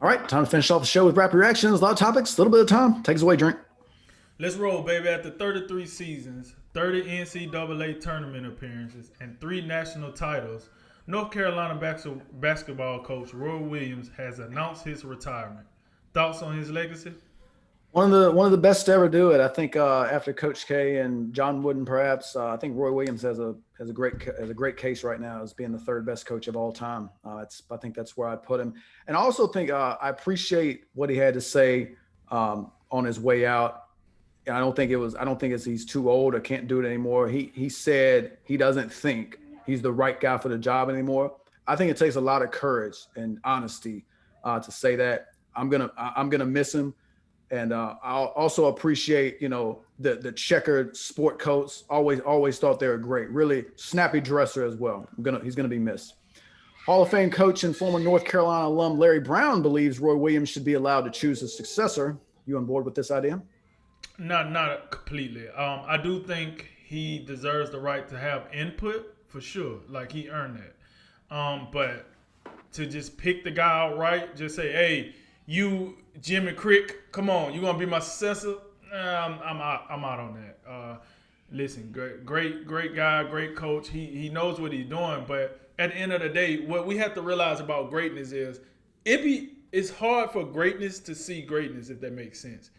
All right, time to finish off the show with rapid reactions. A lot of topics, a little bit of time. Take us away, Drink. Let's roll, baby. After 33 seasons, 30 NCAA tournament appearances, and 3 national titles, North Carolina basketball coach Roy Williams has announced his retirement. Thoughts on his legacy? One of the best to ever do it. I think after Coach K and John Wooden, perhaps. I think Roy Williams has a great case right now as being the third best coach of all time. I think that's where I put him, and I also think I appreciate what he had to say on his way out. I don't think it's he's too old or can't do it anymore. He said he doesn't think he's the right guy for the job anymore. I think it takes a lot of courage and honesty to say that. I'm gonna miss him, and I'll also appreciate the checkered sport coats. Always thought they were great. Really snappy dresser as well. He's gonna be missed. Hall of Fame coach and former North Carolina alum Larry Brown believes Roy Williams should be allowed to choose his successor. You on board with this idea? Not completely. I do think he deserves the right to have input for sure. Like he earned that. But to just pick the guy outright, just say, "Hey, you Jimmy Crick, come on, you gonna be my successor?" I'm out. I'm out on that. Listen, great guy, great coach. He knows what he's doing. But at the end of the day, what we have to realize about greatness is it's hard for greatness to see greatness, if that makes sense.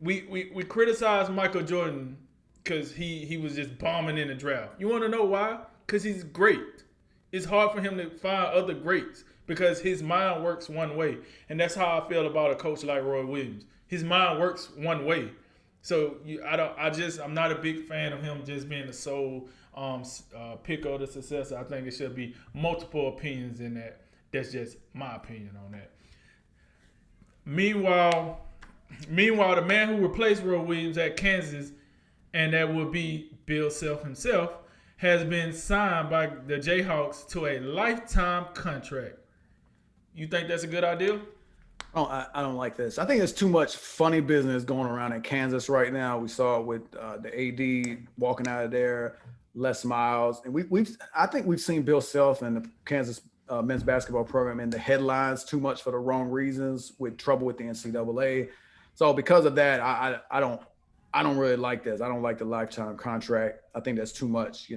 We criticize Michael Jordan because he was just bombing in the draft. You want to know why? Because he's great. It's hard for him to find other greats because his mind works one way, and that's how I feel about a coach like Roy Williams. His mind works one way, so I'm not a big fan of him just being the sole pick of the successor. I think it should be multiple opinions in that. That's just my opinion on that. Meanwhile, the man who replaced Roy Williams at Kansas, and that would be Bill Self himself, has been signed by the Jayhawks to a lifetime contract. You think that's a good idea? I don't like this. I think there's too much funny business going around in Kansas right now. We saw it with the AD walking out of there, Les Miles, and I think we've seen Bill Self and the Kansas men's basketball program in the headlines too much for the wrong reasons, with trouble with the NCAA. So because of that, I don't really like this. I don't like the lifetime contract. I think that's too much,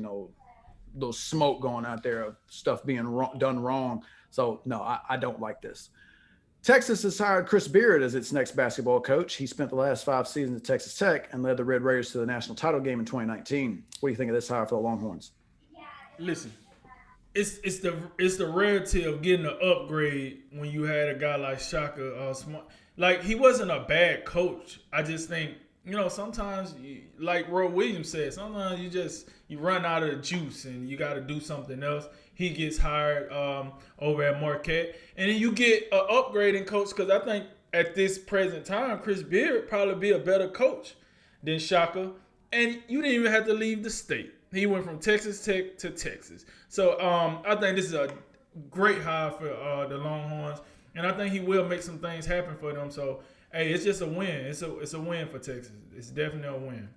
those smoke going out there of stuff being done wrong. So no, I don't like this. Texas has hired Chris Beard as its next basketball coach. He spent the last 5 seasons at Texas Tech and led the Red Raiders to the national title game in 2019. What do you think of this hire for the Longhorns? Listen, it's the rarity of getting an upgrade when you had a guy like Shaka Smart. Like he wasn't a bad coach. I just think sometimes like Roy Williams said, sometimes you run out of the juice and you got to do something else. He gets hired over at Marquette, and then you get an upgrading coach because I think at this present time, Chris Beard probably be a better coach than Shaka, and you didn't even have to leave the state. He went from Texas Tech to Texas. So I think this is a great hire for the Longhorns, and I think he will make some things happen for them. So, hey, it's just a win. It's a win for Texas. It's definitely a win.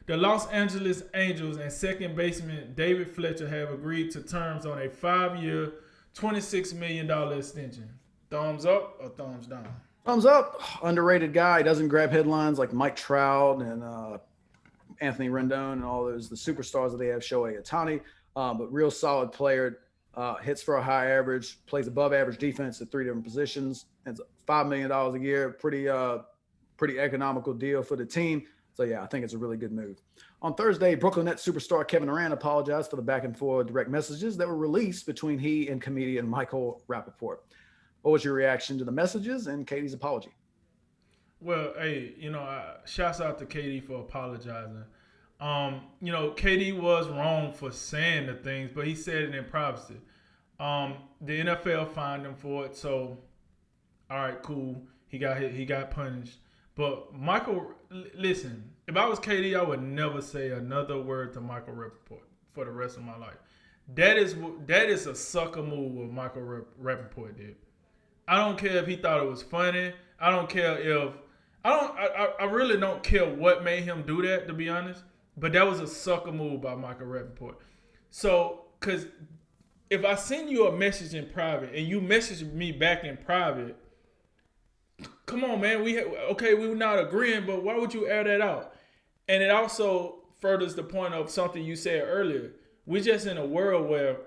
The Los Angeles Angels and second baseman David Fletcher have agreed to terms on a 5-year, $26 million extension. Thumbs up or thumbs down? Thumbs up. Underrated guy. He doesn't grab headlines like Mike Trout and Anthony Rendon and all those the superstars that they have. Shohei Ohtani, but real solid player. Hits for a high average. Plays above average defense at 3 different positions. It's $5 million a year. Pretty economical deal for the team. So, yeah, I think it's a really good move. On Thursday, Brooklyn Nets superstar Kevin Durant apologized for the back and forth direct messages that were released between he and comedian Michael Rappaport. What was your reaction to the messages and Katie's apology? Well, hey, shouts out to Katie for apologizing. Katie was wrong for saying the things, but he said it in privacy. The NFL fined him for it, so all right, cool. He got punished. But Michael, listen, if I was KD, I would never say another word to Michael Rappaport for the rest of my life. That is a sucker move what Michael Rappaport did. I don't care if he thought it was funny. I don't care if I really don't care what made him do that, to be honest. But that was a sucker move by Michael Rappaport. So, because if I send you a message in private and you message me back in private, come on, man. Okay, we were not agreeing, but why would you air that out? And it also furthers the point of something you said earlier. We're just in a world where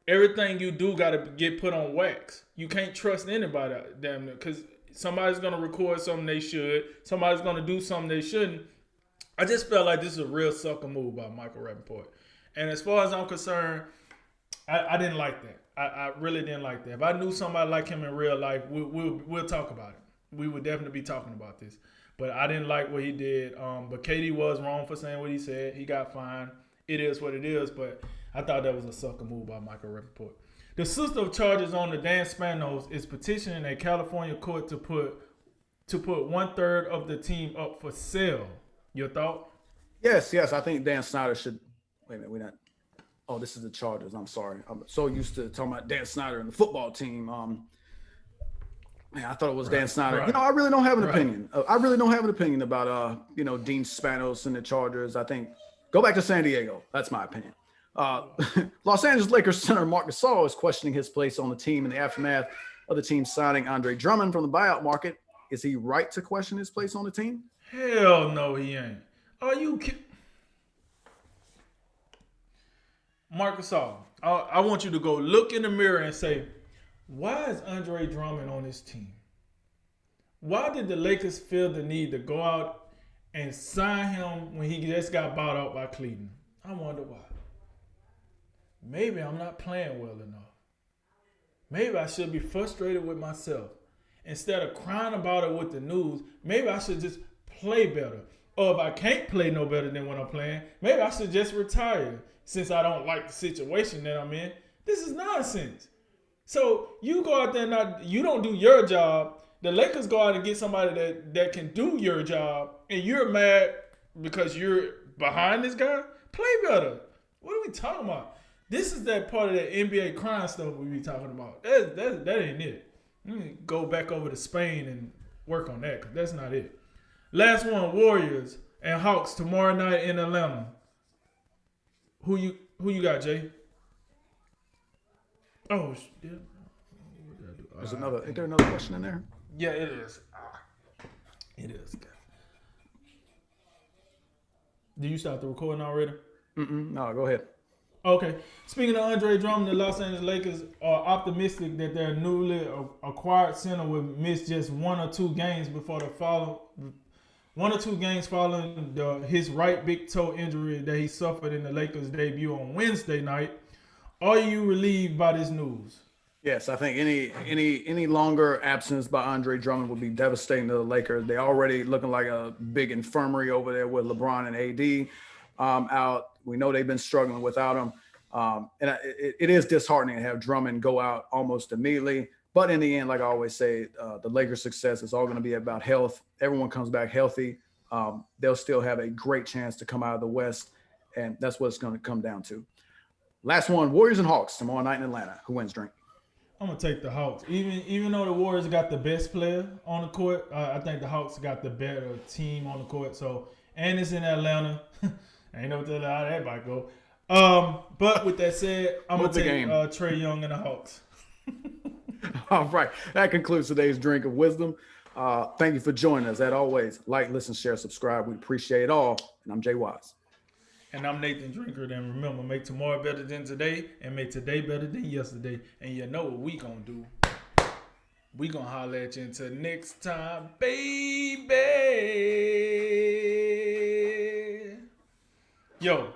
everything you do got to get put on wax. You can't trust anybody, damn it, because somebody's gonna record something they should. Somebody's gonna do something they shouldn't. I just felt like this is a real sucker move by Michael Rappaport. And as far as I'm concerned, I didn't like that. I really didn't like that. If I knew somebody like him in real life, we'll talk about it. We would definitely be talking about this. But I didn't like what he did. But KD was wrong for saying what he said. He got fined. It is what it is. But I thought that was a sucker move by Michael Rappaport. The sister of charges on the Dan Spanos is petitioning a California court to put 1/3 of the team up for sale. Your thought? Yes. I think Dan Snyder should. Wait a minute, we're not. Oh, this is the Chargers. I'm sorry. I'm so used to talking about Dan Snyder and the football team. Man, I thought it was Dan Snyder. Right. You know, I really don't have an opinion. I really don't have an opinion about Dean Spanos and the Chargers. I think go back to San Diego. That's my opinion. Los Angeles Lakers center Marc Gasol is questioning his place on the team in the aftermath of the team signing Andre Drummond from the buyout market. Is he right to question his place on the team? Hell no, he ain't. Are you kidding? Marc Gasol, I want you to go look in the mirror and say, why is Andre Drummond on this team? Why did the Lakers feel the need to go out and sign him when he just got bought out by Cleveland? I wonder why. Maybe I'm not playing well enough. Maybe I should be frustrated with myself. Instead of crying about it with the news, maybe I should just play better. Or if I can't play no better than when I'm playing, maybe I should just retire since I don't like the situation that I'm in. This is nonsense. So you go out there and you don't do your job. The Lakers go out and get somebody that can do your job, and you're mad because you're behind this guy? Play better. What are we talking about? This is that part of that NBA crime stuff we be talking about. That ain't it. You need to go back over to Spain and work on that, because that's not it. Last one, Warriors and Hawks tomorrow night in Atlanta. Who you got, Jay? Oh, yeah. Is there another question in there? Yeah, it is. It is. Do you start the recording already? No, go ahead. Okay. Speaking of Andre Drummond, the Los Angeles Lakers are optimistic that their newly acquired center will miss just 1 or 2 games following his right big toe injury that he suffered in the Lakers' debut on Wednesday night. Are you relieved by this news? Yes, I think any longer absence by Andre Drummond would be devastating to the Lakers. They're already looking like a big infirmary over there with LeBron and AD out. We know they've been struggling without him. And it is disheartening to have Drummond go out almost immediately. But in the end, like I always say, the Lakers' success is all going to be about health. Everyone comes back healthy. They'll still have a great chance to come out of the West. And that's what it's going to come down to. Last one, Warriors and Hawks tomorrow night in Atlanta. Who wins, Drink? I'm going to take the Hawks. Even though the Warriors got the best player on the court, I think the Hawks got the better team on the court. So, and it's in Atlanta. Ain't no telling how that might go. But with that said, I'm going to take Trae Young and the Hawks. All right. That concludes today's Drink of Wisdom. Thank you for joining us. As always, like, listen, share, subscribe. We appreciate it all. And I'm Jay Wise. And I'm Nathan Drinker. And remember, make tomorrow better than today and make today better than yesterday. And you know what we going to do. We going to holler at you until next time, baby. Yo.